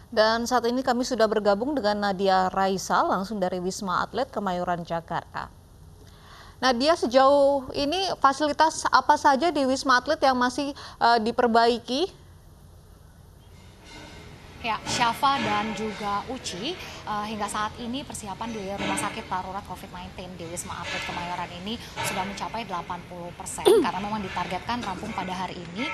Dan saat ini kami sudah bergabung dengan Nadia Raisa langsung dari Wisma Atlet Kemayoran, Jakarta. Nadia, sejauh ini fasilitas apa saja di Wisma Atlet yang masih diperbaiki? Ya, Syafa dan juga Uci, hingga saat ini persiapan di Rumah Sakit Darurat COVID-19 di Wisma Atlet Kemayoran ini sudah mencapai 80% karena memang ditargetkan rampung pada hari ini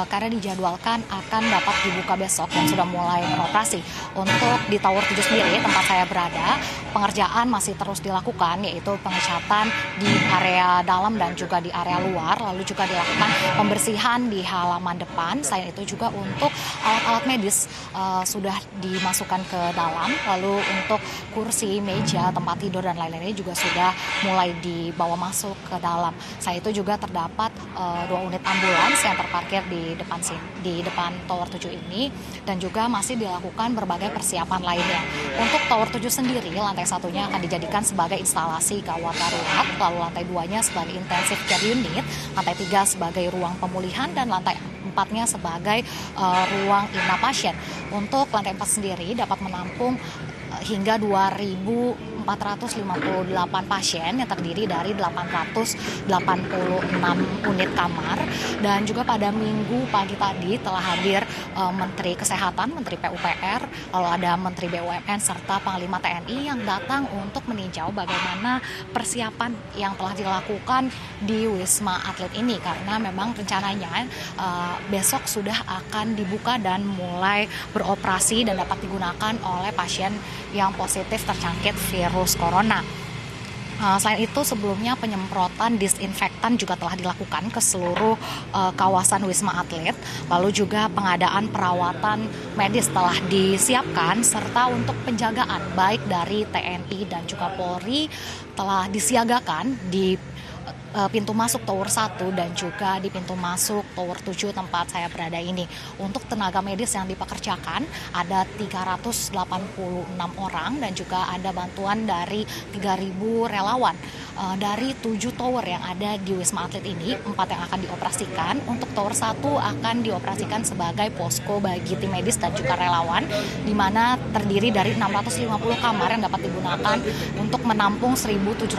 karena dijadwalkan akan dapat dibuka besok dan sudah mulai beroperasi. Untuk di Tower 7 sendiri, tempat saya berada, pengerjaan masih terus dilakukan, yaitu pengecatan di area dalam dan juga di area luar, lalu juga dilakukan pembersihan di halaman depan. Selain itu juga untuk alat-alat medis sudah dimasukkan ke dalam, lalu untuk kursi, meja, tempat tidur dan lain-lainnya juga sudah mulai dibawa masuk ke dalam. Selain itu juga terdapat 2 unit ambulans yang terparkir di depan Tower 7 ini, dan juga masih dilakukan berbagai persiapan lainnya. Untuk Tower 7 sendiri, lantai 1-nya akan dijadikan sebagai instalasi gawat darurat, lalu lantai 2-nya sebagai intensive care unit, lantai 3 sebagai ruang pemulihan, dan lantai 4-nya sebagai ruang inap pasien. Untuk lantai 4 sendiri dapat menampung hingga 2.458 pasien yang terdiri dari 886 unit kamar. Dan juga pada Minggu pagi tadi telah hadir Menteri Kesehatan, Menteri PUPR, lalu ada Menteri BUMN serta Panglima TNI yang datang untuk meninjau bagaimana persiapan yang telah dilakukan di Wisma Atlet ini, karena memang rencananya besok sudah akan dibuka dan mulai beroperasi dan dapat digunakan oleh pasien yang positif terjangkit virus corona. Selain itu, sebelumnya penyemprotan disinfektan juga telah dilakukan ke seluruh kawasan Wisma Atlet. Lalu juga pengadaan perawatan medis telah disiapkan, serta untuk penjagaan baik dari TNI dan juga Polri telah disiagakan di pintu masuk Tower 1 dan juga di pintu masuk Tower 7 tempat saya berada ini. Untuk tenaga medis yang dipekerjakan ada 386 orang dan juga ada bantuan dari 3.000 relawan. Dari 7 tower yang ada di Wisma Atlet ini, 4 yang akan dioperasikan. Untuk Tower 1 akan dioperasikan sebagai posko bagi tim medis dan juga relawan, di mana terdiri dari 650 kamar yang dapat digunakan untuk menampung 1.750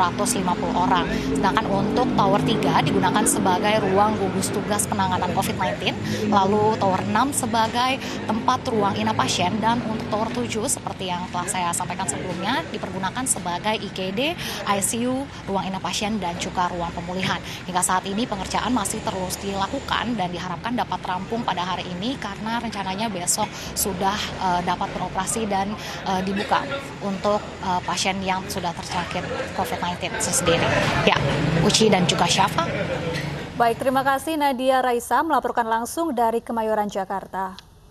orang. Sedangkan untuk Tower 3 digunakan sebagai ruang gugus tugas penanganan COVID-19, lalu Tower 6 sebagai tempat ruang inap pasien, dan untuk Tower 7 seperti yang telah saya sampaikan sebelumnya dipergunakan sebagai IGD, ICU, ruang inap pasien dan juga ruang pemulihan. Hingga saat ini pengerjaan masih terus dilakukan dan diharapkan dapat rampung pada hari ini karena rencananya besok sudah dapat beroperasi dan dibuka untuk pasien yang sudah terjangkit COVID-19 sendiri. Ya, Uci dan juga Syafa. Baik, terima kasih Nadia Raisa melaporkan langsung dari Kemayoran, Jakarta.